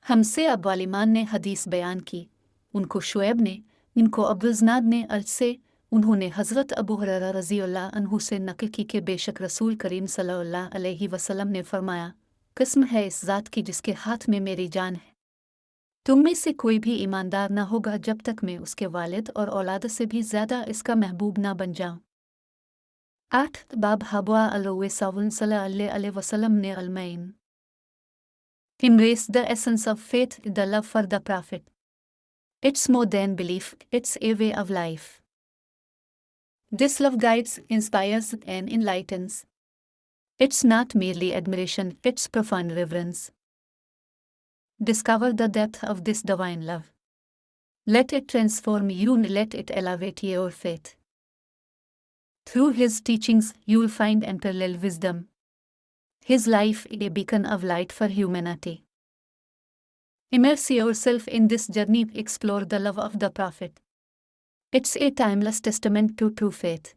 हमसे अब्वालिमान ने हदीस बयान की, उनको शुएब ने, इनको अब्दुज़नाद ने अर्ज से, उन्होंने हज़रत अबू हुरैरा रज़ियल्लाहु अन्हु से नक़ल की कि बेशक रसूल करीम सल्लल्लाहु अलैहि वसल्लम ने फरमाया, कसम है इस ज़ात की जिसके हाथ में मेरी जान है, तुम में से कोई भी ईमानदार न होगा जब तक मैं उसके वालिद और औलाद से भी ज़्यादा इसका महबूब न बन जाऊँ। 8 बाब हबवा अलैहि सल्लल्लाहु वसल्लम ने Ullmann embrace the essence of faith, the love for the Prophet. It's more than belief, it's a way of life. This love guides, inspires, and enlightens. It's not merely admiration, it's profound reverence. Discover the depth of this divine love. Let it transform you and let it elevate your faith. Through his teachings, you will find unparalleled wisdom. His life a beacon of light for humanity. Immerse yourself in this journey, explore the love of the Prophet. It's a timeless testament to true faith.